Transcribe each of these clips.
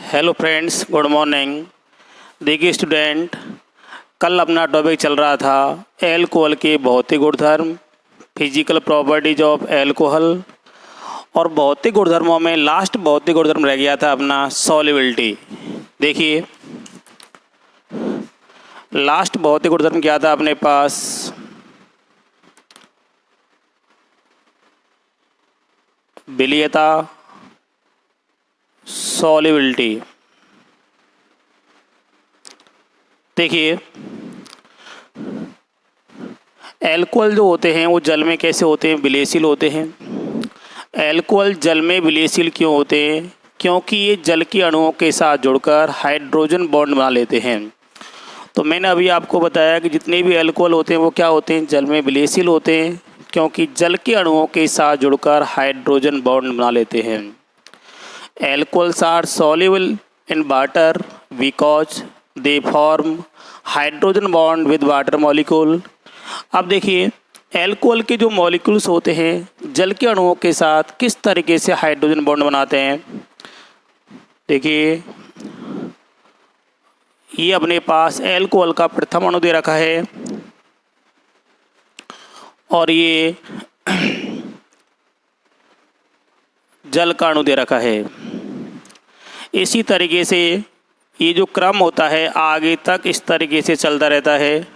Hello friends, good morning. देखिए student, कल अपना टॉपिक चल रहा था एल्कोहल के भौतिक गुणधर्म, फिजिकल प्रॉपर्टीज ऑफ एल्कोहल। और भौतिक गुणधर्मों में लास्ट भौतिक गुणधर्म रह गया था अपना सॉल्युबिलिटी। देखिए लास्ट भौतिक गुणधर्म क्या था अपने पास, विलीयता, सॉल्युबिलिटी। देखिए एल्कोहल जो होते हैं वो जल में कैसे होते हैं, विलेयशील होते हैं। एल्कोहल जल में विलेयशील क्यों होते हैं? क्योंकि ये जल के अणुओं के साथ जुड़कर हाइड्रोजन बॉन्ड बना लेते हैं। तो मैंने अभी आपको बताया कि जितने भी एल्कोहल होते हैं वो क्या होते हैं, जल में विलेयशील होते हैं, क्योंकि जल के अणुओं के साथ जुड़कर हाइड्रोजन बॉन्ड बना लेते हैं। Alcohols are soluble in water because they form hydrogen bond with water molecule. अब देखिए एल्कोहल के जो मॉलिक्यूल्स होते हैं जल के अणुओं के साथ किस तरीके से हाइड्रोजन बॉन्ड बनाते हैं। देखिए ये अपने पास एल्कोहल का प्रथम अणु दे रखा है और ये जल का अणु दे रखा है। इसी तरीके से ये जो क्रम होता है आगे तक इस तरीके से चलता रहता है।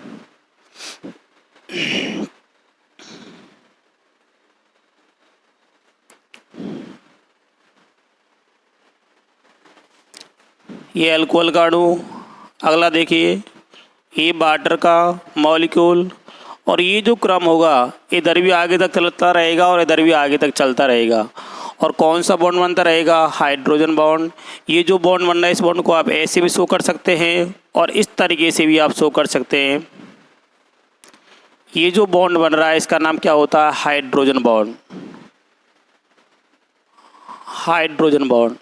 ये अल्कोहल का अणु, अगला देखिए ये वाटर का मॉलिक्यूल, और ये जो क्रम होगा इधर भी आगे तक चलता रहेगा और इधर भी आगे तक चलता रहेगा। और कौन सा बॉन्ड बनता रहेगा, हाइड्रोजन बॉन्ड। ये जो बॉन्ड बन रहा है इस बॉन्ड को आप ऐसे भी शो कर सकते हैं और इस तरीके से भी आप शो कर सकते हैं। ये जो बॉन्ड बन रहा है इसका नाम क्या होता है, हाइड्रोजन बॉन्ड। Hydrogen bond.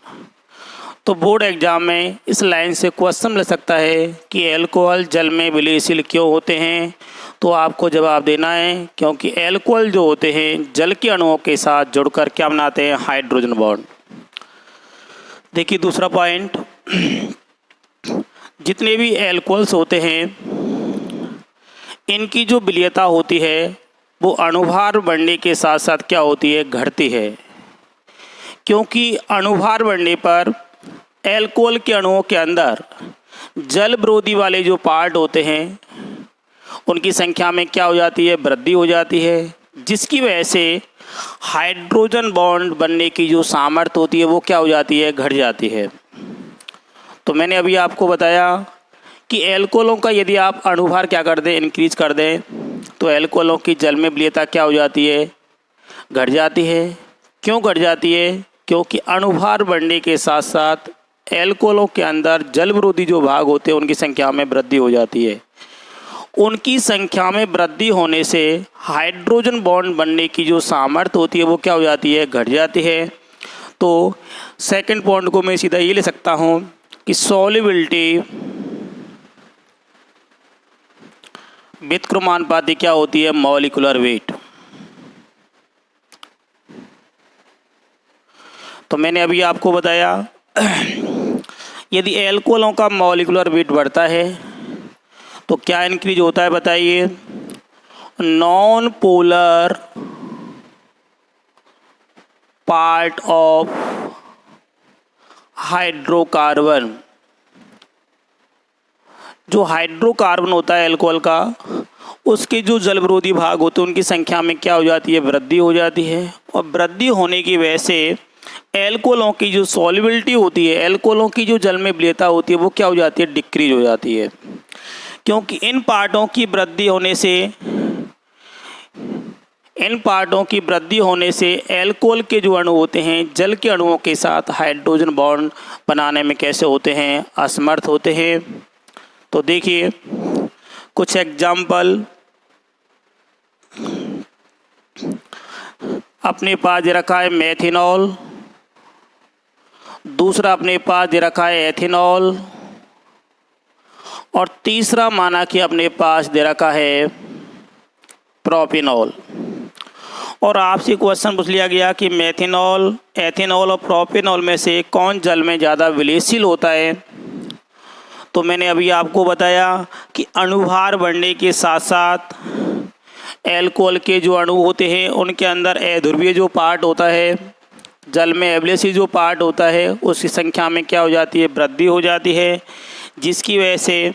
तो बोर्ड एग्जाम में इस लाइन से क्वेश्चन मिल सकता है कि एल्कोहल जल में विलेयशील क्यों होते हैं। तो आपको जवाब देना है क्योंकि एल्कोहल जो होते हैं जल के अणुओं के साथ जुड़कर क्या बनाते हैं, हाइड्रोजन बॉन्ड। देखिए दूसरा पॉइंट, जितने भी एल्कोहल्स होते हैं इनकी जो विलीयता होती है वो अणुभार बढ़ने के साथ साथ क्या होती है, घटती है। क्योंकि अणुभार बढ़ने पर एल्कोहल के अणुओं के अंदर जल विरोधी वाले जो पार्ट होते हैं उनकी संख्या में क्या हो जाती है, वृद्धि हो जाती है, जिसकी वजह से हाइड्रोजन बॉन्ड बनने की जो सामर्थ्य होती है वो क्या हो जाती है, घट जाती है। तो मैंने अभी आपको बताया कि एल्कोहलों का यदि आप अणुभार क्या कर दें, इंक्रीज कर दें, तो एल्कोहलों की जल में विलीयता क्या हो जाती है, घट जाती है। क्यों घट जाती है? क्योंकि अणुभार बढ़ने के साथ साथ एल्कोहलों के अंदर जल विरोधी जो भाग होते हैं उनकी संख्या में वृद्धि हो जाती है। उनकी संख्या में वृद्धि होने से हाइड्रोजन बॉन्ड बनने की जो सामर्थ्य होती है वो क्या हो जाती है, घट जाती है। तो सेकंड पॉइंट को मैं सीधा ये ले सकता हूँ कि सॉल्युबिलिटी व्युत्क्रमानुपाती क्या होती है, मॉलिक्यूलर वेट। तो मैंने अभी आपको बताया यदि एल्कोहलों का मॉलिक्यूलर वेट बढ़ता है तो क्या इंक्रीज होता है, बताइए, non polar part of hydrocarbon. जो हाइड्रोकार्बन होता है एल्कोहल का, उसके जो जल विरोधी भाग होते हैं उनकी संख्या में क्या हो जाती है, वृद्धि हो जाती है। और वृद्धि होने की वजह से एल्कोहलों की जो सॉल्युबिलिटी होती है, एल्कोहलों की जो जल में विलीयता होती है वो क्या हो जाती है, डिक्रीज हो जाती है। क्योंकि इन पार्टों की वृद्धि होने से एल्कोहल के जो अणु होते हैं जल के अणुओं के साथ हाइड्रोजन बॉन्ड बनाने में कैसे होते हैं, असमर्थ होते हैं। तो देखिए कुछ एग्जाम्पल अपने पास दे रखा है, मेथिनॉल। दूसरा अपने पास दे रखा है एथिनॉल, और तीसरा माना कि अपने पास दे रखा है प्रोपिनॉल। और आपसे क्वेश्चन पूछ लिया गया कि मेथेनॉल, एथेनॉल और प्रोपेनॉल में से कौन जल में ज़्यादा विलेयशील होता है। तो मैंने अभी आपको बताया कि अणुभार बढ़ने के साथ साथ एल्कोहल के जो अणु होते हैं उनके अंदर अध्रुवीय जो पार्ट होता है, जल में एब्लेसी जो पार्ट होता है, उसकी संख्या में क्या हो जाती है, वृद्धि हो जाती है, जिसकी वजह से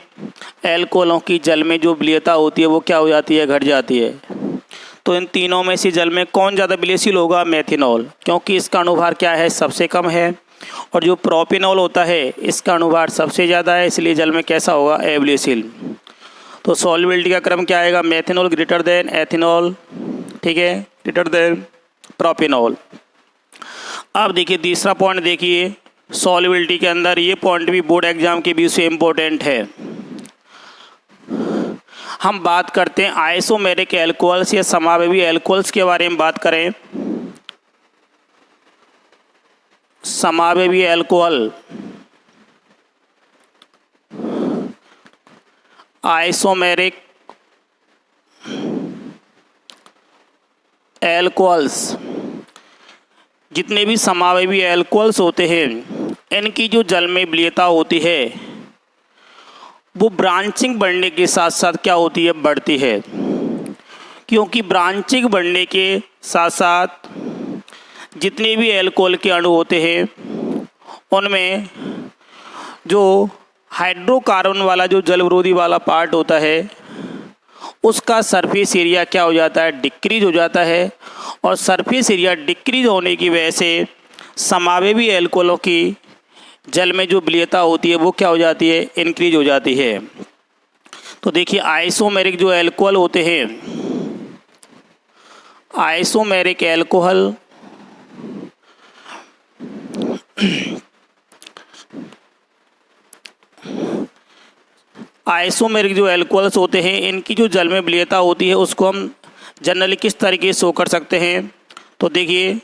एल्कोहलों की जल में जो विलेयता होती है वो क्या हो जाती है, घट जाती है। तो इन तीनों में से जल में कौन ज़्यादा विलेयशील होगा, मेथेनॉल, क्योंकि इसका अणुभार क्या है, सबसे कम है। और जो प्रोपेनॉल होता है इसका अणुभार सबसे ज़्यादा है, इसलिए जल में कैसा होगा, अविलेयशील। तो सॉल्युबिलिटी का क्रम क्या आएगा, मेथेनॉल ग्रेटर देन एथेनॉल, ठीक है, ग्रेटर देन प्रोपेनॉल। अब देखिए तीसरा पॉइंट, देखिए सॉल्युबिलिटी के अंदर ये पॉइंट भी बोर्ड एग्जाम के व्यू से इम्पोर्टेंट है। हम बात करते हैं आइसोमेरिक एल्कोहल्स या समावेवी एल्कोहल्स के बारे में बात करें। समावेवी एल्कोहल, आइसोमेरिक एल्कोहल्स, जितने भी समावेवी एल्कोहल्स होते हैं इनकी जो जल में विलेयता होती है वो ब्रांचिंग बढ़ने के साथ साथ क्या होती है, बढ़ती है। क्योंकि ब्रांचिंग बढ़ने के साथ साथ जितने भी एल्कोहल के अणु होते हैं उनमें जो हाइड्रोकार्बन वाला जो जल विरोधी वाला पार्ट होता है उसका सरफेस एरिया क्या हो जाता है, डिक्रीज हो जाता है। और सरफेस एरिया डिक्रीज होने की वजह से समावेवी एल्कोहलों की जल में जो विलेयता होती है वो क्या हो जाती है, इंक्रीज हो जाती है। तो देखिए आइसोमेरिक जो एल्कोहल होते हैं, आइसोमेरिक एल्कोहल आइसोमेरिक जो एल्कोहल्स होते हैं इनकी जो जल में विलेयता होती है उसको हम जनरली किस तरीके से शो कर सकते हैं। तो देखिए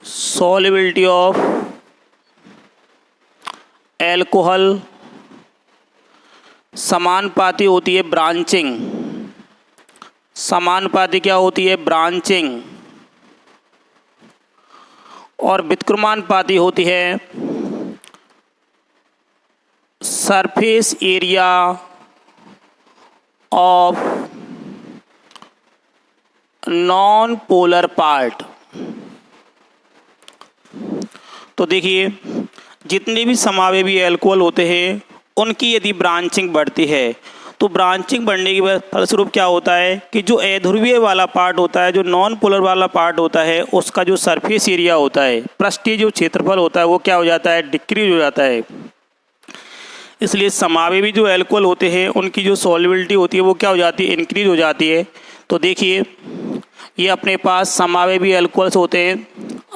सॉल्युबिलिटी ऑफ एल्कोहल समानुपाती होती है ब्रांचिंग, समानुपाती क्या होती है, ब्रांचिंग, और व्युत्क्रमानुपाती होती है surface area of non polar part. तो देखिए जितने भी समावेवी एल्कोहल होते हैं उनकी यदि ब्रांचिंग बढ़ती है तो ब्रांचिंग बढ़ने के फलस्वरूप क्या होता है कि जो अध्रुवीय वाला पार्ट होता है, जो नॉन पोलर वाला पार्ट होता है, उसका जो सरफेस एरिया होता है, पृष्ठीय जो क्षेत्रफल होता है वो क्या हो जाता है, डिक्रीज हो जाता है। इसलिए समावेवी जो एल्कोहल होते हैं उनकी जो सॉल्युबिलिटी होती है वो क्या हो जाती है, इंक्रीज हो जाती है। तो देखिए ये अपने पास समावेवी एल्कोहल्स होते हैं,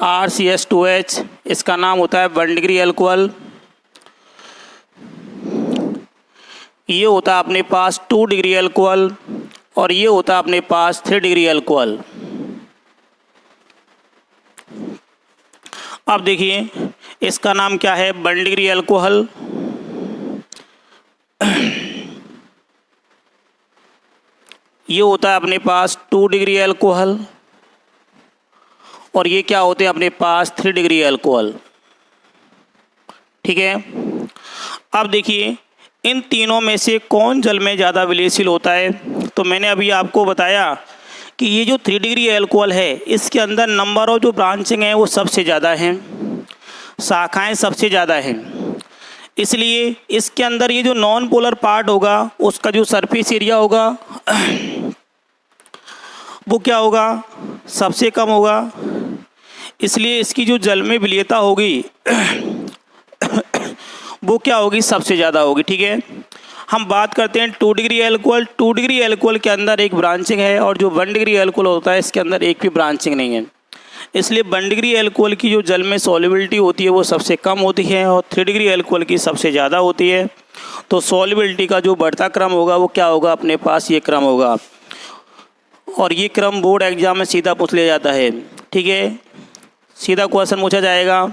RCH2H, इसका नाम होता है 1 डिग्री एल्कोहल। ये होता है अपने पास 2 डिग्री एल्कोहल और ये होता है अपने पास 3 डिग्री एल्कोहल। अब देखिए इसका नाम क्या है, 1 डिग्री एल्कोहल। ये होता है अपने पास 2 डिग्री एल्कोहल और ये क्या होते हैं अपने पास 3 डिग्री एल्कोहल, ठीक है। अब देखिए इन तीनों में से कौन जल में ज़्यादा विलेयशील होता है। तो मैंने अभी आपको बताया कि ये जो 3 डिग्री एल्कोहल है इसके अंदर नंबर ऑफ जो ब्रांचिंग है वो सबसे ज़्यादा हैं, शाखाएं सबसे ज़्यादा हैं। इसलिए इसके अंदर ये जो नॉन पोलर पार्ट होगा उसका जो सरफेस एरिया होगा वो क्या होगा, सबसे कम होगा। इसलिए इसकी जो जल में विलेयता होगी वो क्या होगी, सबसे ज़्यादा होगी, ठीक है। हम बात करते हैं 2 डिग्री एल्कोहल। 2 डिग्री एल्कोहल के अंदर एक ब्रांचिंग है और जो 1 डिग्री एल्कोहल होता है इसके अंदर एक भी ब्रांचिंग नहीं है। इसलिए 1 डिग्री एल्कोहल की जो जल में सॉल्युबिलिटी होती है वो सबसे कम होती है और 3 डिग्री एल्कोहल की सबसे ज़्यादा होती है। तो सॉल्युबिलिटी का जो बढ़ता क्रम होगा वो क्या होगा, अपने पास ये क्रम होगा। और ये क्रम बोर्ड एग्जाम में सीधा पूछ लिया जाता है, ठीक है। सीधा क्वेश्चन पूछा जाएगा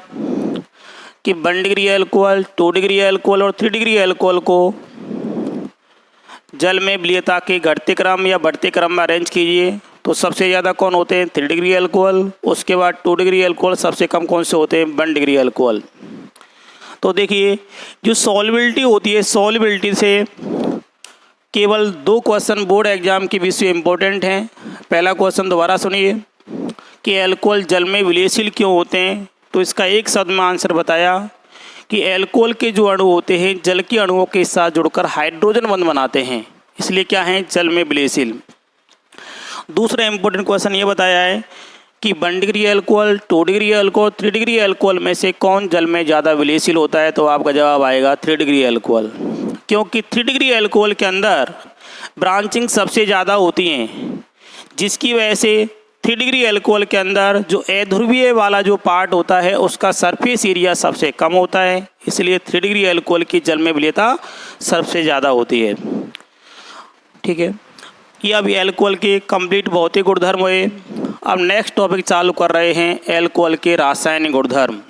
कि 1 डिग्री एल्कोहल, 2 डिग्री एल्कोहल और 3 डिग्री एल्कोहल को जल में विलेयता के घटते क्रम या बढ़ते क्रम में अरेंज कीजिए। तो सबसे ज़्यादा कौन होते हैं 3 डिग्री अल्कोहल, उसके बाद 2 डिग्री अल्कोहल, सबसे कम कौन से होते हैं 1 डिग्री अल्कोहल। तो देखिए जो सॉल्युबिलिटी होती है, सॉल्युबिलिटी से केवल 2 क्वेश्चन बोर्ड एग्जाम के विषय इंपॉर्टेंट हैं। पहला क्वेश्चन दोबारा सुनिए कि अल्कोहल जल में विलेयशील क्यों होते हैं। तो इसका एक शब्द में आंसर बताया कि अल्कोहल के जो अणु होते हैं जल के अणुओं के साथ जुड़कर हाइड्रोजन बंध बनाते हैं, इसलिए क्या हैं जल में विलेयशील। दूसरा इंपॉर्टेंट क्वेश्चन ये बताया है कि 1 degree alcohol, 2 degree alcohol, 3 degree alcohol में से कौन जल में ज़्यादा विलेयशील होता है। तो आपका जवाब आएगा 3 डिग्री अल्कोहल, क्योंकि 3 डिग्री अल्कोहल के अंदर ब्रांचिंग सबसे ज़्यादा होती हैं, जिसकी वजह से 3 डिग्री अल्कोहल के अंदर जो अध्रुवीय वाला जो पार्ट होता है उसका सरफेस एरिया सबसे कम होता है, इसलिए 3 डिग्री अल्कोहल की जल में विलेयता सबसे ज़्यादा होती है। ठीक है, ये अभी अल्कोहल के कंप्लीट भौतिक गुणधर्म हुए। अब नेक्स्ट टॉपिक चालू कर रहे हैं अल्कोहल के रासायनिक गुणधर्म।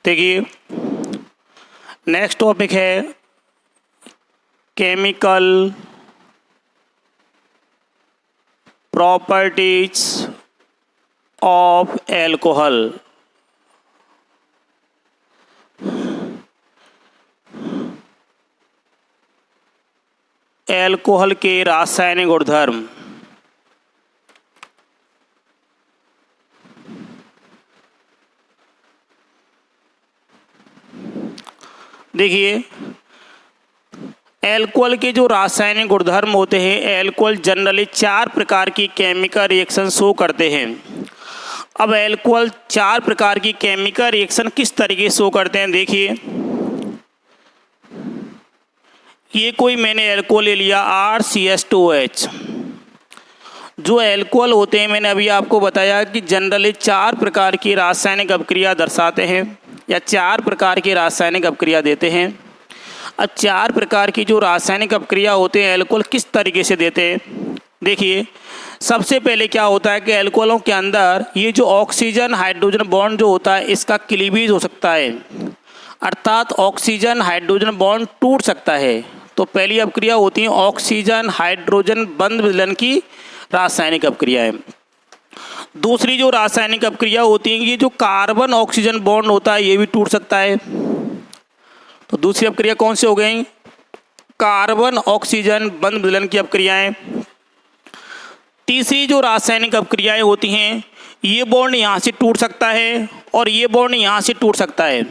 देखिए नेक्स्ट टॉपिक है chemical properties of alcohol. Alcohol के रासायनिक गुणधर्म। देखिए एल्कोहल के जो रासायनिक गुणधर्म होते हैं, एल्कोहल जनरली 4 प्रकार की केमिकल रिएक्शन शो करते हैं। अब एल्कोहल 4 प्रकार की केमिकल रिएक्शन किस तरीके शो करते हैं, देखिए ये कोई मैंने एल्कोहल ले लिया RCH2OH। जो एल्कोहल होते हैं मैंने अभी आपको बताया कि जनरली 4 प्रकार की रासायनिक अभिक्रिया दर्शाते हैं या 4 प्रकार की रासायनिक अभिक्रिया देते हैं। अब 4 प्रकार की जो रासायनिक अभिक्रिया होते हैं एल्कोहल किस तरीके से देते हैं, देखिए सबसे पहले क्या होता है कि एल्कोहलों के अंदर ये जो ऑक्सीजन हाइड्रोजन बॉन्ड जो होता है इसका क्लीवेज हो सकता है, अर्थात ऑक्सीजन हाइड्रोजन बॉन्ड टूट सकता है। तो पहली अभिक्रिया होती है ऑक्सीजन हाइड्रोजन बंध विलयन की रासायनिक अभिक्रिया है। दूसरी जो रासायनिक अभिक्रिया होती है ये जो कार्बन ऑक्सीजन बॉन्ड होता है ये भी टूट सकता है। तो दूसरी अभिक्रिया कौन सी हो गई, कार्बन ऑक्सीजन बंध विलयन की अभिक्रियाएं। तीसरी जो रासायनिक अभिक्रियाएं होती हैं ये बॉन्ड यहाँ से टूट सकता है और ये बॉन्ड यहाँ से टूट सकता है।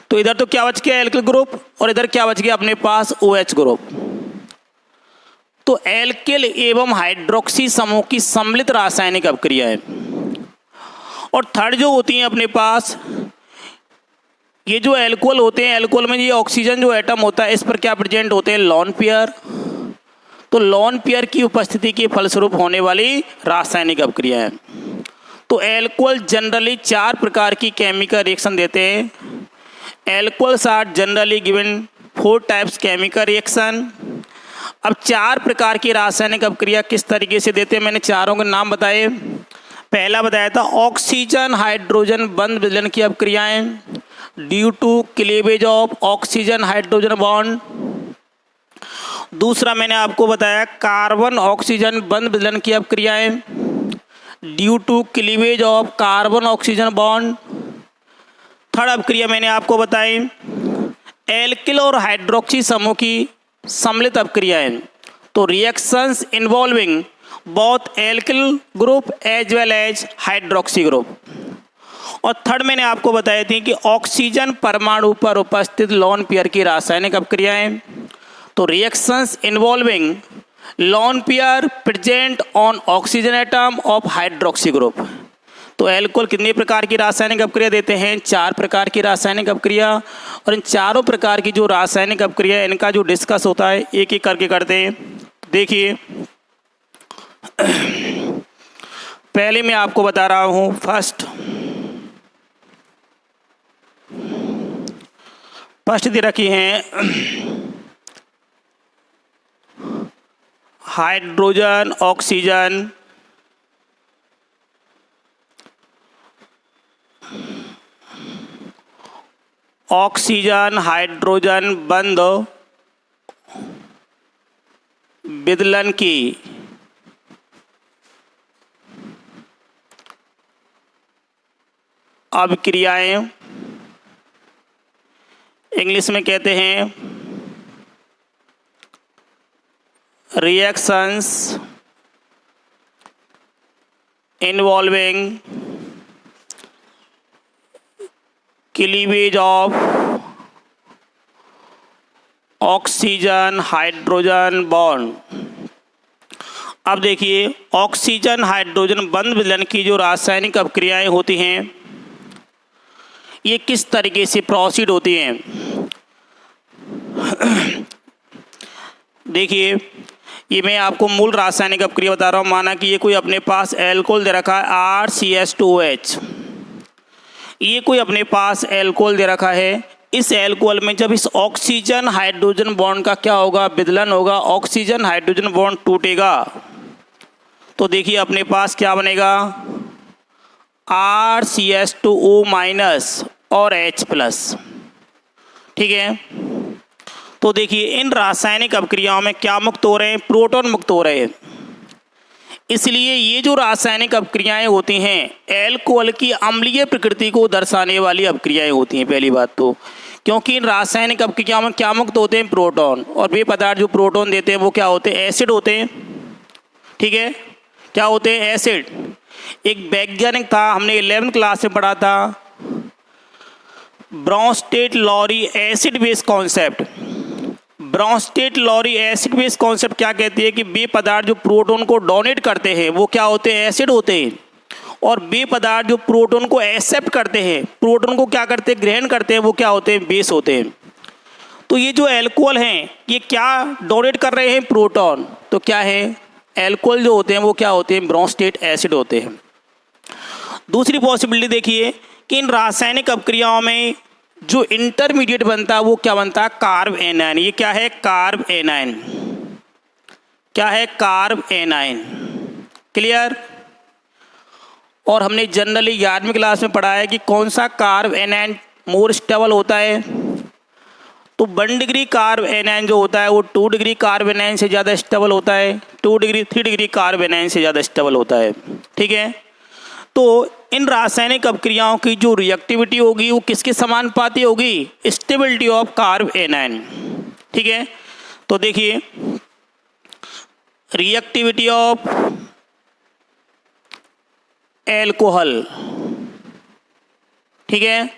तो इधर तो क्या बच गया एल्किल ग्रुप और इधर क्या बच गया अपने पास OH ग्रुप। तो एल्किल एवं हाइड्रोक्सी समूह की सम्मिलित रासायनिक अभिक्रिया है। और थर्ड जो होती है अपने पास ये जो एल्कोहल होते हैं, एल्कोहल में ये ऑक्सीजन जो एटम होता है इस पर क्या प्रेजेंट होते हैं लोन पेयर। तो लोन पेयर की उपस्थिति के फलस्वरूप होने वाली रासायनिक अभिक्रिया है। तो एल्कोहल जनरली 4 प्रकार की केमिकल रिएक्शन देते हैं। Alcohols are generally given 4 types chemical reaction. अब 4 प्रकार की रासायनिक अभिक्रिया किस तरीके से देते हैं मैंने चारों के नाम बताए। पहला बताया था ऑक्सीजन हाइड्रोजन बंध विलयन की अभिक्रियाएं due to cleavage of oxygen hydrogen bond. दूसरा मैंने आपको बताया कार्बन ऑक्सीजन बंध विलयन की अभिक्रियाएं due to cleavage of carbon oxygen bond. Third अभिक्रिया मैंने आपको बताई एल्किल और हाइड्रोक्सी समूह की सम्मिलित अभिक्रियाएं। तो reactions involving both alkyl group as well as hydroxy group. और थर्ड मैंने आपको बताई थी कि ऑक्सीजन परमाणु पर उपस्थित लोन पेयर की रासायनिक अभिक्रियाएं। तो reactions involving lone pair present on oxygen atom of hydroxy group. तो एल्कोहल कितने प्रकार की रासायनिक अभिक्रिया देते हैं, 4 प्रकार की रासायनिक अभिक्रिया। और इन चारों प्रकार की जो रासायनिक अभिक्रिया इनका जो डिस्कस होता है एक एक करके करते हैं। देखिए पहले मैं आपको बता रहा हूँ फर्स्ट दे रखी हैं हाइड्रोजन ऑक्सीजन, ऑक्सीजन हाइड्रोजन बंध विदलन की अभिक्रियाएं, इंग्लिश में कहते हैं reactions involving cleavage of oxygen hydrogen bond. अब देखिए ऑक्सीजन हाइड्रोजन बंध विदलन की जो रासायनिक अभिक्रियाएं होती हैं ये किस तरीके से प्रोसीड होती हैं। देखिए ये मैं आपको मूल रासायनिक अभिक्रिया बता रहा हूँ। माना कि ये कोई अपने पास एल्कोहल दे रखा है RCH2OH, ये कोई अपने पास एल्कोहल दे रखा है। इस एल्कोहल में जब इस ऑक्सीजन हाइड्रोजन बॉन्ड का क्या होगा, विदलन होगा, ऑक्सीजन हाइड्रोजन बॉन्ड टूटेगा तो देखिए अपने पास क्या बनेगा RCH2O- और H+। ठीक है, तो देखिए इन रासायनिक अभिक्रियाओं में क्या मुक्त हो रहे हैं, प्रोटॉन मुक्त हो रहे हैं। इसलिए ये जो रासायनिक अभिक्रियाएं होती हैं एल्कोहल की अम्लीय प्रकृति को दर्शाने वाली अभिक्रियाएं होती हैं। पहली बात तो क्योंकि इन रासायनिक अभिक्रियाओं में क्या मुक्त होते हैं, प्रोटॉन, और वे पदार्थ जो प्रोटॉन देते हैं वो क्या होते हैं, एसिड होते हैं। ठीक है, क्या होते हैं, एसिड। एक वैज्ञानिक था, हमने 11th क्लास में पढ़ा था, Brønsted-lorry acid base concept. Brønsted-lorry acid base concept क्या कहती है कि वे पदार्थ जो प्रोटॉन को डोनेट करते हैं वो क्या होते हैं, एसिड होते हैं, और वे पदार्थ जो प्रोटॉन को एक्सेप्ट करते हैं, प्रोटॉन को क्या करते हैं, ग्रहण करते हैं, वो क्या होते हैं, बेस होते हैं। तो ये जो एल्कोहल हैं ये क्या डोनेट कर रहे हैं, प्रोटॉन, तो क्या है, एल्कोहल जो होते हैं वो क्या होते हैं, ब्रॉन्स्टेड एसिड होते हैं। दूसरी पॉसिबिलिटी देखिए कि इन रासायनिक अभिक्रियाओं में जो इंटरमीडिएट बनता है वो क्या बनता है, कार्ब एनायन। ये क्या है, कार्ब एनायन। क्या है, कार्ब एनायन। क्लियर। और हमने जनरली 11वीं क्लास में पढ़ा है कि कौन सा कार्ब एनायन मोर स्टेबल होता है, तो 1 डिग्री कार्ब एनायन जो होता है वो 2 डिग्री कार्ब एनायन से ज़्यादा स्टेबल होता है, 3 डिग्री कार्ब एनायन से ज़्यादा स्टेबल होता है। ठीक है, तो इन रासायनिक अभिक्रियाओं की जो रिएक्टिविटी होगी वो किसके समानुपाती होगी, स्टेबिलिटी ऑफ कार्ब एनायन। ठीक है, तो देखिए रिएक्टिविटी ऑफ एल्कोहल। ठीक है,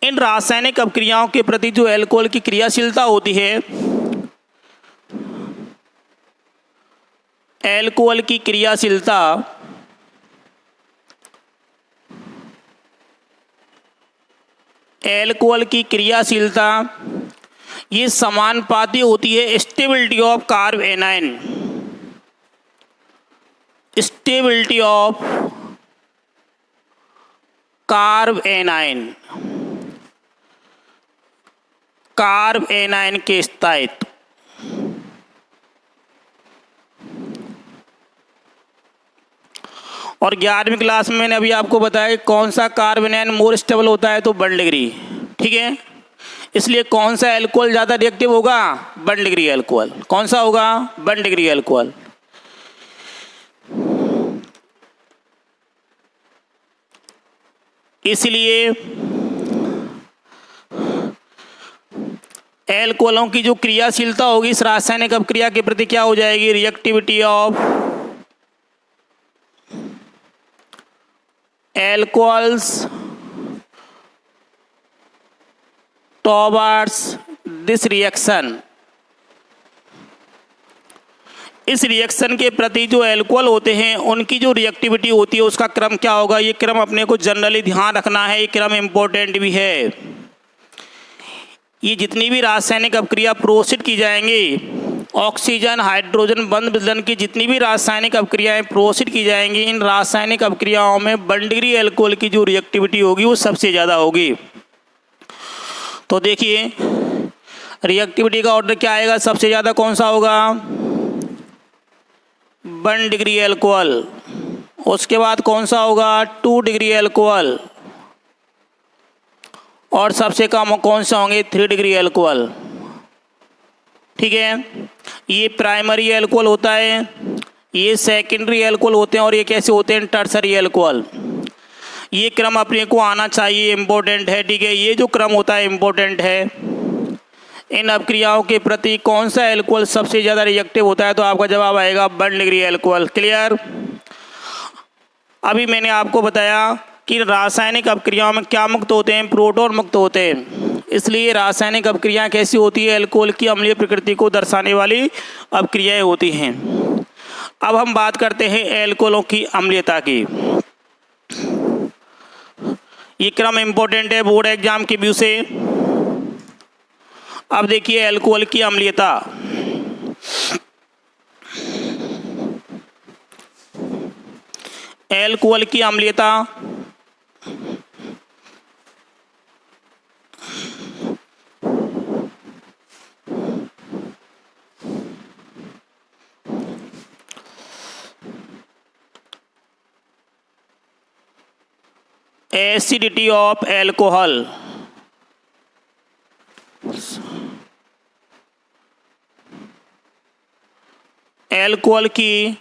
इन रासायनिक अभिक्रियाओं के प्रति जो एल्कोहल की क्रियाशीलता होती है, एल्कोहल की क्रियाशीलता ये समानुपाती होती है stability of carb anion. Stability of carb anion, carb anion के स्थायित्व। और 11वीं क्लास में मैंने अभी आपको बताया कि कौन सा कार्ब एनायन मोर स्टेबल होता है, तो 1 डिग्री। ठीक है, इसलिए कौन सा एल्कोहल ज़्यादा रिएक्टिव होगा, 1 डिग्री एल्कोहल। कौन सा होगा, 1 डिग्री एल्कोहल। इसलिए एल्कोहलों की जो क्रियाशीलता होगी इस रासायनिक अभिक्रिया के प्रति क्या हो जाएगी, reactivity of alcohols towards this reaction। इस रिएक्शन के प्रति जो एल्कोहल होते हैं उनकी जो रिएक्टिविटी होती है उसका क्रम क्या होगा, ये क्रम अपने को जनरली ध्यान रखना है, ये क्रम इम्पोर्टेंट भी है। ये जितनी भी रासायनिक अभिक्रिया प्रोसीड की जाएंगी ऑक्सीजन हाइड्रोजन बंध विदलन की जितनी भी रासायनिक अभिक्रियाएं प्रोसीड की जाएंगी, इन रासायनिक अभिक्रियाओं में 1 डिग्री एल्कोहल की जो रिएक्टिविटी होगी वो सबसे ज़्यादा होगी। तो देखिए रिएक्टिविटी का ऑर्डर क्या आएगा, सबसे ज़्यादा कौन सा होगा, 1 डिग्री एल्कोहल। उसके बाद कौन सा होगा, 2 डिग्री एल्कोहल। और सबसे कम कौन सा होंगे, 3 डिग्री एल्कोहल। ठीक है, ये प्राइमरी एल्कोहल होता है, ये सेकेंडरी एल्कोहल होते हैं, और ये कैसे होते हैं, टर्सरी एल्कोहल। ये क्रम अपने को आना चाहिए, इम्पोर्टेंट है। ठीक है, ये जो क्रम होता है इम्पोर्टेंट है। इन अभिक्रियाओं के प्रति कौन सा एल्कोहल सबसे ज़्यादा रिएक्टिव होता है, तो आपका जवाब आएगा 1 डिग्री एल्कोहल। क्लियर। अभी मैंने आपको बताया कि रासायनिक अभिक्रियाओं में क्या मुक्त होते हैं, प्रोटॉन मुक्त होते हैं। इसलिए रासायनिक अभिक्रियाएं कैसी होती है, एल्कोहल की अम्लीय प्रकृति को दर्शाने वाली अभिक्रियाएं होती हैं। अब हम बात करते हैं एल्कोहलों की अम्लीयता की। ये क्रम इम्पोर्टेंट है बोर्ड एग्जाम के व्यू से। अब देखिए एल्कोहल की अम्लीयता। एल्कोहल की अम्लीयता एसिडिटी ऑफ एल्कोहल। एल्कोहल की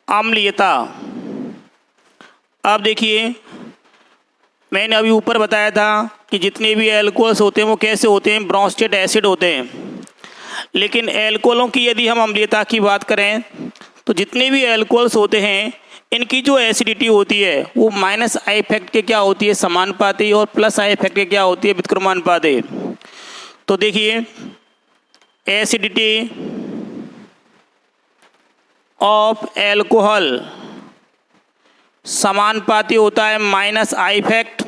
अम्लीयता। अब देखिए मैंने अभी ऊपर बताया था कि जितने भी एल्कोहल्स होते हैं वो कैसे होते हैं, ब्रोंस्टेड एसिड होते हैं। लेकिन एल्कोहलों की यदि हम अम्लीयता की बात करें तो जितने भी एल्कोहल्स होते हैं इनकी जो एसिडिटी होती है वो माइनस आई इफेक्ट के क्या होती है, समानुपाती, और प्लस आई इफेक्ट के क्या होती है, व्युत्क्रमानुपाती। तो देखिए एसिडिटी ऑफ एल्कोहल समानुपाती होता है माइनस आई इफेक्ट,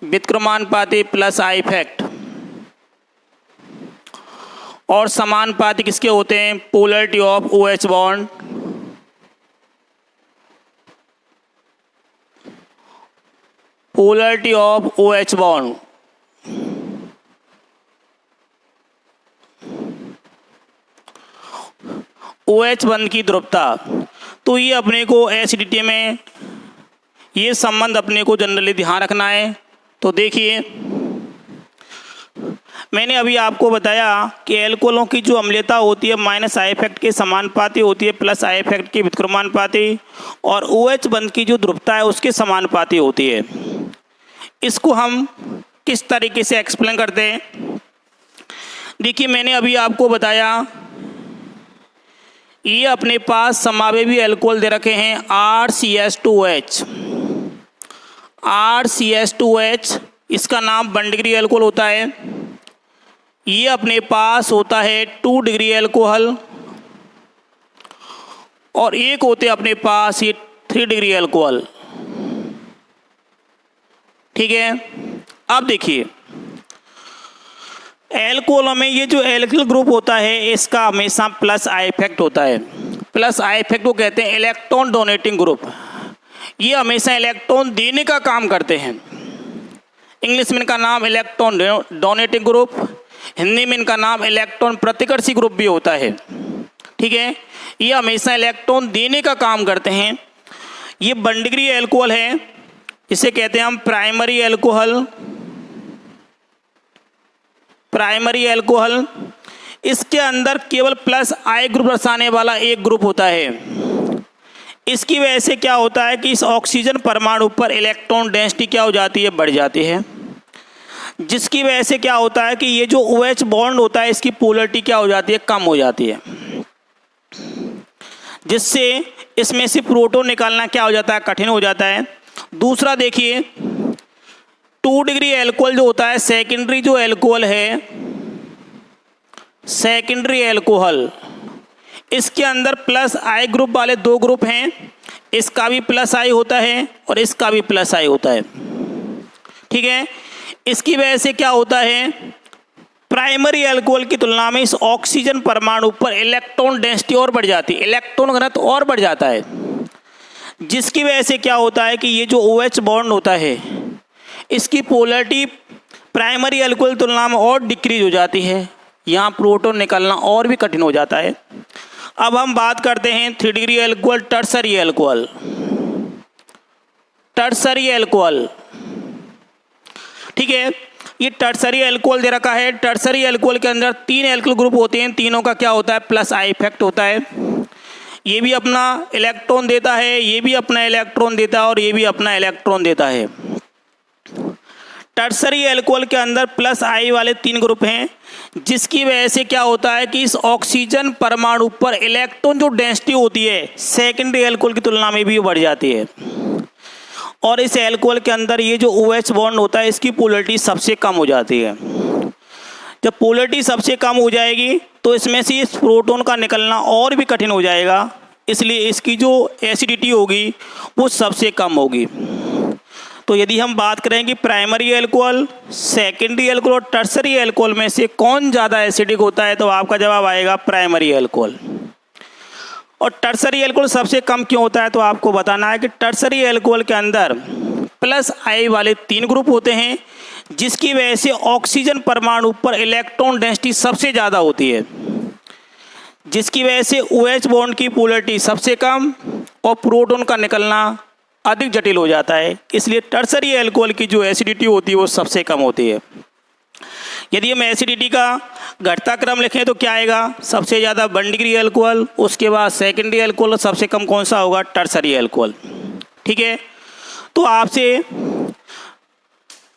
व्युत्क्रमानुपाती प्लस आई इफेक्ट। और समानुपाती किसके होते हैं, polarity of OH bond, polarity of OH bond. OH बंध की ध्रुवता। तो ये अपने को एसिडिटी में ये संबंध अपने को जनरली ध्यान रखना है। तो देखिए मैंने अभी आपको बताया कि एल्कोहलों की जो अम्लीयता होती है माइनस आई इफेक्ट के समानुपाती होती है, प्लस आई इफेक्ट की व्युत्क्रमानुपाती, और OH बंध की जो ध्रुवता है उसके समानुपाती होती है। इसको हम किस तरीके से एक्सप्लेन करते हैं, देखिए मैंने अभी आपको बताया ये अपने पास समावेशी एल्कोहल दे रखे हैं RCH2OH। RCH2OH इसका नाम 1 डिग्री एल्कोहल होता है। ये अपने पास होता है 2 डिग्री एल्कोहल, और एक होते अपने पास ये 3 डिग्री एल्कोहल। ठीक है, अब देखिए एल्कोहलों में ये जो एल्किल ग्रुप होता है इसका हमेशा प्लस आई इफेक्ट होता है। प्लस आई इफेक्ट को कहते हैं इलेक्ट्रॉन डोनेटिंग ग्रुप। ये हमेशा इलेक्ट्रॉन देने का काम करते हैं। इंग्लिश में इनका नाम इलेक्ट्रॉन डोनेटिंग ग्रुप, हिंदी में इनका नाम इलेक्ट्रॉन प्रतिकर्षी ग्रुप भी होता है। ठीक है, ये हमेशा इलेक्ट्रॉन देने का काम करते हैं। ये 1 डिग्री एल्कोहल है, इसे कहते हैं हम प्राइमरी एल्कोहल। प्राइमरी एल्कोहल, इसके अंदर केवल प्लस आई ग्रुप दर्शाने वाला एक ग्रुप होता है। इसकी वजह से क्या होता है कि इस ऑक्सीजन परमाणु पर इलेक्ट्रॉन डेंसिटी क्या हो जाती है, बढ़ जाती है, जिसकी वजह से क्या होता है कि ये जो OH बॉन्ड होता है इसकी पोलरिटी क्या हो जाती है, कम हो जाती है, जिससे इसमें से प्रोटॉन निकालना क्या हो जाता है, कठिन हो जाता है। दूसरा देखिए 2 डिग्री एल्कोहल जो होता है, सेकेंडरी जो एल्कोहल है, सेकेंडरी एल्कोहल, इसके अंदर प्लस आई ग्रुप वाले 2 ग्रुप हैं। इसका भी प्लस आई होता है और इसका भी प्लस आई होता है। ठीक है। इसकी वजह से क्या होता है, प्राइमरी अल्कोहल की तुलना में इस ऑक्सीजन परमाणु पर इलेक्ट्रॉन डेंसिटी और बढ़ जाती है, इलेक्ट्रॉन घनत्व और बढ़ जाता है, जिसकी वजह से क्या होता है कि ये जो OH बॉन्ड होता है इसकी पोलरिटी प्राइमरी अल्कोहल तुलना में और डिक्रीज हो जाती है, यहाँ प्रोटॉन निकलना और भी कठिन हो जाता है। अब हम बात करते हैं 3 degree alcohol, tertiary alcohol. Tertiary alcohol, ठीक है, ये टर्सरी अल्कोहल दे रखा है। टर्सरी अल्कोहल के अंदर 3 अल्कोहल ग्रुप होते हैं, तीनों का क्या होता है, प्लस आई इफेक्ट होता है। ये भी अपना इलेक्ट्रॉन देता है, ये भी अपना इलेक्ट्रॉन देता है और ये भी अपना इलेक्ट्रॉन देता है। टर्सरी अल्कोहल के अंदर प्लस आई वाले 3 ग्रुप हैं, जिसकी वजह से क्या होता है कि इस ऑक्सीजन परमाणु पर इलेक्ट्रॉन जो डेंसिटी होती है सेकेंडरी अल्कोहल की तुलना में भी बढ़ जाती है। और इस अल्कोहल के अंदर ये जो OH बॉन्ड होता है इसकी पोलरिटी सबसे कम हो जाती है। जब पोलरिटी सबसे कम हो जाएगी तो इसमें से इस प्रोटॉन का निकलना और भी कठिन हो जाएगा, इसलिए इसकी जो एसिडिटी होगी वो सबसे कम होगी। तो यदि हम बात करें कि प्राइमरी अल्कोहल, सेकेंडरी अल्कोहल और टर्सरी अल्कोहल में से कौन ज़्यादा एसिडिक होता है, तो आपका जवाब आएगा प्राइमरी अल्कोहल। और टर्सरी अल्कोहल सबसे कम क्यों होता है, तो आपको बताना है कि टर्सरी अल्कोहल के अंदर प्लस आई वाले 3 ग्रुप होते हैं, जिसकी वजह से ऑक्सीजन परमाणु पर इलेक्ट्रॉन डेंसिटी सबसे ज़्यादा होती है, जिसकी वजह से OH बॉन्ड की पोलरिटी सबसे कम और प्रोटॉन का निकलना अधिक जटिल हो जाता है। इसलिए टर्सरी अल्कोहल की जो एसिडिटी होती है वो सबसे कम होती है। यदि हम एसिडिटी का घटता क्रम लिखें तो क्या आएगा, सबसे ज़्यादा 1 डिग्री अल्कोहल, उसके बाद सेकेंडरी अल्कोहल, सबसे कम कौन सा होगा, टर्सरी अल्कोहल। ठीक है, तो आपसे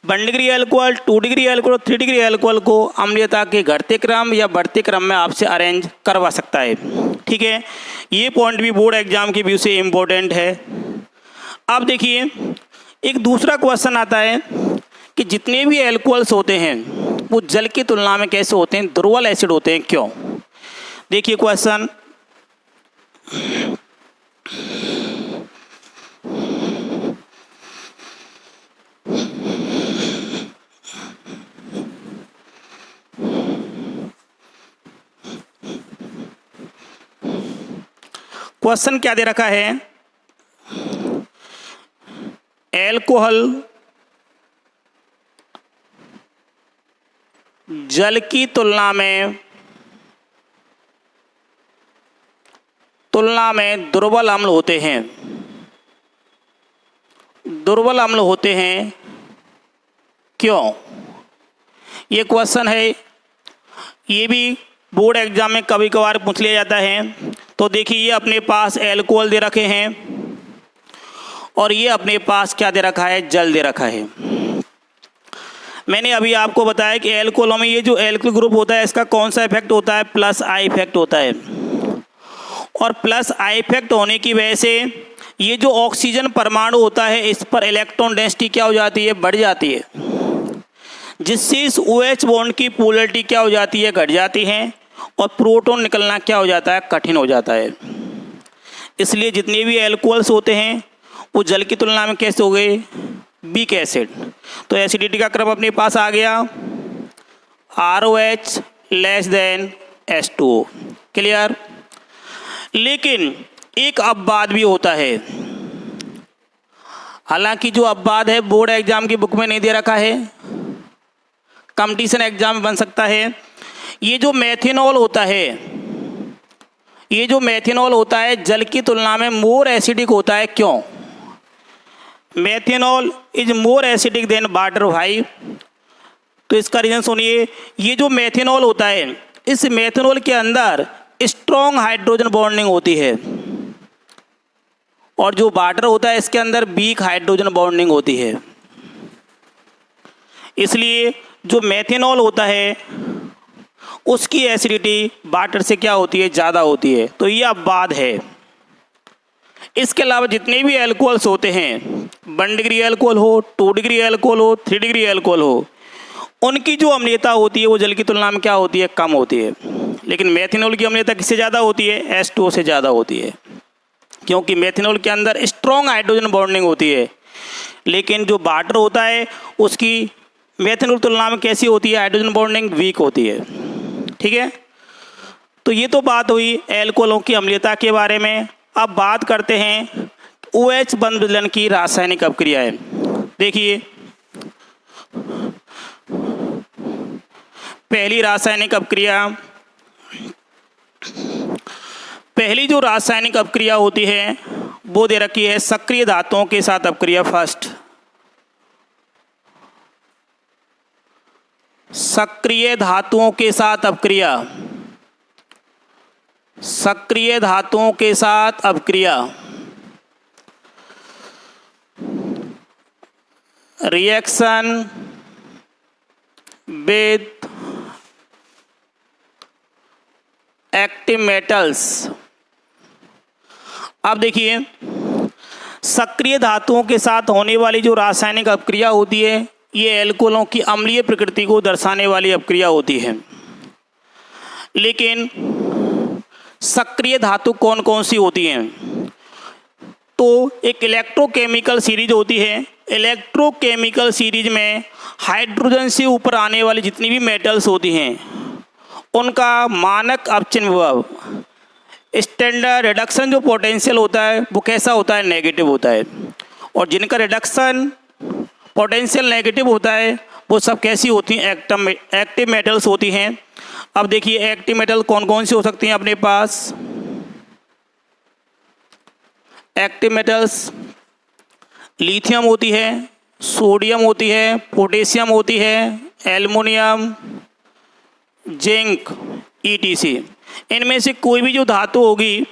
1 degree alcohol, 2 degree alcohol, 3 degree alcohol को अम्लीयता के घटते क्रम या बढ़ते क्रम में आपसे अरेंज करवा सकता है। ठीक है, ये पॉइंट भी बोर्ड एग्जाम के व्यू से इम्पोर्टेंट है। अब देखिए एक दूसरा क्वेश्चन आता है कि जितने भी अल्कोहल्स होते हैं वो जल की तुलना में कैसे होते हैं, दुर्बल एसिड होते हैं, क्यों। देखिए क्वेश्चन, क्वेश्चन क्या दे रखा है, अल्कोहल जल की तुलना में दुर्बल अम्ल होते हैं। दुर्बल अम्ल होते हैं क्यों, ये क्वेश्चन है। ये भी बोर्ड एग्जाम में कभी कभार पूछ लिया जाता है। तो देखिए ये अपने पास अल्कोहल दे रखे हैं और ये अपने पास क्या दे रखा है, जल दे रखा है। मैंने अभी आपको बताया कि अल्कोहलों में ये जो अल्कोहल ग्रुप होता है इसका कौन सा इफेक्ट होता है, प्लस आई इफेक्ट होता है। और प्लस आई इफेक्ट होने की वजह से ये जो ऑक्सीजन परमाणु होता है इस पर इलेक्ट्रॉन डेंसिटी क्या हो जाती है, बढ़ जाती है, जिससे इस OH बॉन्ड की पोलरिटी क्या हो जाती है, घट जाती है और प्रोटॉन निकलना क्या हो जाता है, कठिन हो जाता है। इसलिए जितने भी अल्कोहल्स होते हैं वो जल की तुलना में कैसे हो गए, वीक एसिड। तो एसिडिटी का क्रम अपने पास आ गया, ROH less than H2O। Clear. लेकिन एक अपवाद भी होता है, हालांकि जो अपवाद है बोर्ड एग्जाम की बुक में नहीं दे रखा है, कंपटीशन एग्जाम में बन सकता है। ये जो मेथेनॉल होता है, ये जो मेथेनॉल होता है जल की तुलना में मोर एसिडिक होता है, क्यों। Methanol is more acidic then water भाई। तो इसका रीजन सुनिए, ये जो मेथेनॉल होता है इस मेथेनॉल के अंदर स्ट्रॉन्ग हाइड्रोजन बॉन्डिंग होती है और जो वाटर होता है इसके अंदर वीक हाइड्रोजन बॉन्डिंग होती है। इसलिए जो मेथेनॉल होता है उसकी एसिडिटी वाटर से क्या होती है, ज़्यादा होती है। तो ये अपवाद है। इसके अलावा जितने भी अल्कोहल्स होते हैं, 1 डिग्री अल्कोहल हो, 2 डिग्री अल्कोहल हो, 3 डिग्री अल्कोहल हो, उनकी जो अम्लीयता होती है वो जल की तुलना में क्या होती है, कम होती है। लेकिन मेथेनॉल की अम्लीयता किससे ज़्यादा होती है, H2O से ज़्यादा होती है, क्योंकि मेथेनॉल के अंदर स्ट्रॉन्ग हाइड्रोजन बॉन्डिंग होती है। लेकिन जो वाटर होता है उसकी मेथनॉल तुलना में कैसी होती है, हाइड्रोजन बॉन्डिंग वीक होती है। ठीक है, तो ये तो बात हुई एल्कोहलों की अम्लीयता के बारे में। अब बात करते हैं OH बंध विलयन की रासायनिक अपक्रियाएं। देखिए, पहली रासायनिक अपक्रिया, पहली जो रासायनिक अपक्रिया होती है वो दे रखी है सक्रिय धातुओं के साथ अपक्रिया। फर्स्ट, सक्रिय धातुओं के साथ अपक्रिया, सक्रिय धातुओं के साथ अपक्रिया, रिएक्शन विद एक्टिव मेटल्स। अब देखिए, सक्रिय धातुओं के साथ होने वाली जो रासायनिक अपक्रिया होती है ये एल्कोहलों की अम्लीय प्रकृति को दर्शाने वाली अपक्रिया होती है। लेकिन सक्रिय धातु कौन कौन सी होती हैं? तो एक इलेक्ट्रोकेमिकल सीरीज होती है। इलेक्ट्रोकेमिकल सीरीज में हाइड्रोजन से ऊपर आने वाली जितनी भी मेटल्स होती हैं उनका मानक अपचिन्न विभव, स्टैंडर्ड रिडक्शन जो पोटेंशियल होता है वो कैसा होता है, नेगेटिव होता है। और जिनका रिडक्शन पोटेंशियल नेगेटिव होता है वो सब कैसी होती हैं, एक्टिव मेटल्स होती हैं। अब देखिए एक्टिव मेटल कौन कौन सी हो सकती हैं अपने पास। एक्टिव मेटल्स लिथियम होती है, सोडियम होती है, पोटेशियम होती है, एल्युमिनियम, जिंक, ETC। इनमें से कोई भी जो धातु होगी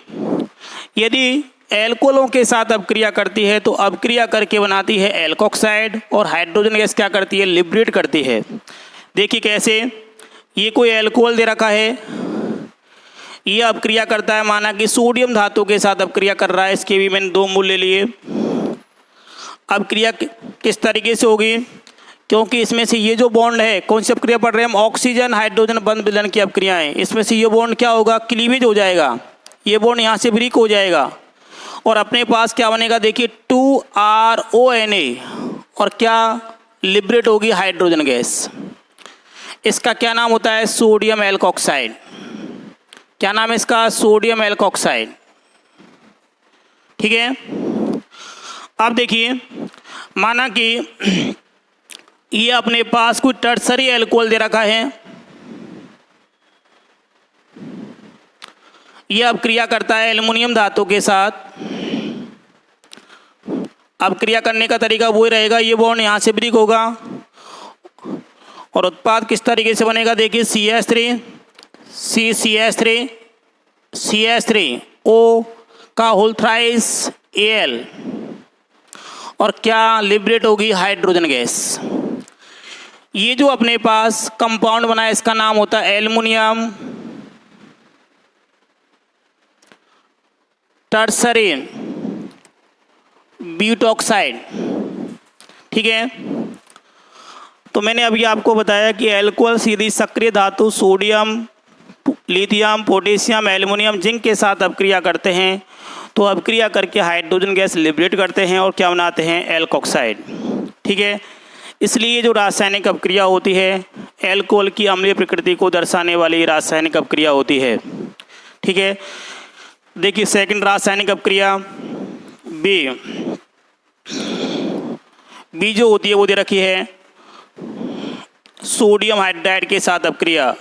यदि एल्कोहलों के साथ अपक्रिया करती है तो अपक्रिया करके बनाती है एल्कोक्साइड, और हाइड्रोजन गैस क्या करती है, लिबरेट करती है। देखिए कैसे, ये कोई एल्कोहल दे रखा है, ये अपक्रिया करता है, माना कि सोडियम धातु के साथ अपक्रिया कर रहा है, इसके भी मैंने 2 मूल ले लिए। अपक्रिया किस तरीके से होगी, क्योंकि इसमें से ये जो बॉन्ड है, कौन सी अपक्रिया पढ़ रहे हैं हम, ऑक्सीजन हाइड्रोजन बंध विलयन की अपक्रियाएं। इसमें से ये बॉन्ड क्या होगा, क्लीवेज हो जाएगा, ये बॉन्ड यहाँ से ब्रेक हो जाएगा और अपने पास क्या बनेगा, देखिए 2RONA, और क्या लिबरेट होगी हाइड्रोजन गैस। इसका क्या नाम होता है, सोडियम एल्कोक्साइड। क्या नाम है इसका, सोडियम एल्कोक्साइड। ठीक है, अब देखिए माना कि ये अपने पास कोई टर्सरी एल्कोहल दे रखा है, यह अपक्रिया करता है एल्युमिनियम धातु के साथ। अपक्रिया करने का तरीका वही रहेगा, ये बॉन्ड यहाँ से ब्रेक होगा और उत्पाद किस तरीके से बनेगा, देखिए CH3, CCH3, CH3, O का होल थ्राइस Al, और क्या लिबरेट होगी हाइड्रोजन गैस। ये जो अपने पास कंपाउंड बना है इसका नाम होता है एल्युमिनियम टर्सरी ब्यूटॉक्साइड। ठीक है, तो मैंने अभी आपको बताया कि एल्कोहल सीधी सक्रिय धातु sodium, lithium, potassium, aluminium, zinc के साथ अपक्रिया करते हैं, तो अपक्रिया करके हाइड्रोजन गैस लिबरेट करते हैं और क्या बनाते हैं, एल्कोक्साइड। ठीक है, इसलिए जो रासायनिक अपक्रिया होती है एल्कोहल की अम्लीय प्रकृति को दर्शाने वाली रासायनिक अपक्रिया होती है। ठीक है, देखिए सेकंड रासायनिक अपक्रिया बी जो होती है वो दे रखी है सोडियम हाइड्राइड के साथ अपक्रिया।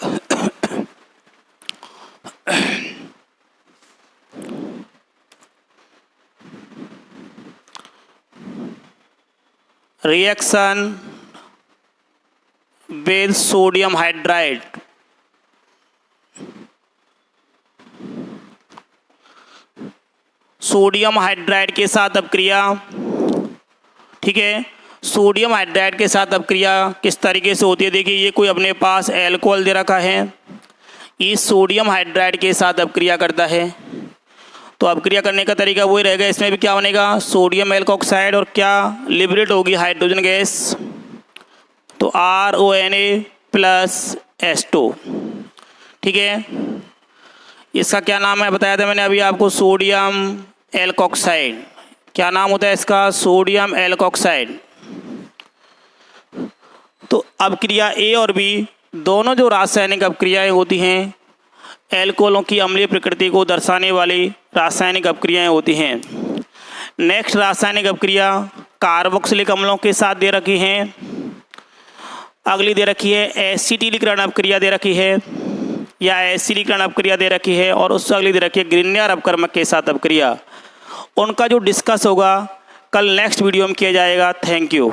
Reaction with sodium hydride, sodium hydride के साथ अपक्रिया। ठीक है, सोडियम हाइड्राइड के साथ अपक्रिया किस तरीके से होती है, देखिए ये कोई अपने पास एल्कोहल दे रखा है, ये सोडियम हाइड्राइड के साथ अपक्रिया करता है, तो अपक्रिया करने का तरीका वही रहेगा। इसमें भी क्या बनेगा, सोडियम एल्कोक्साइड, और क्या लिबरेट होगी हाइड्रोजन गैस, तो RONA प्लस H2। ठीक है, इसका क्या नाम है बताया था मैंने अभी आपको, सोडियम एल्कोक्साइड। क्या नाम होता है इसका? Sodium alkoxide. तो अभिक्रिया ए और बी दोनों जो रासायनिक अभिक्रियाएं होती हैं, एल्कोहलों की अम्लीय प्रकृति को दर्शाने वाली रासायनिक अभिक्रियाएं होती हैं। नेक्स्ट रासायनिक अभिक्रिया कार्बोक्सिलिक अम्लों के साथ दे रखी है। अगली दे रखी है एसिटिलीकरण अभिक्रिया दे रखी है, या एसिडीकरण अभिक्रिया दे रखी है, और उससे अगली दे रखी है ग्रिन्यार अपकर्मक के साथ अभिक्रिया। उनका जो डिस्कस होगा कल नेक्स्ट वीडियो में किया जाएगा। Thank you.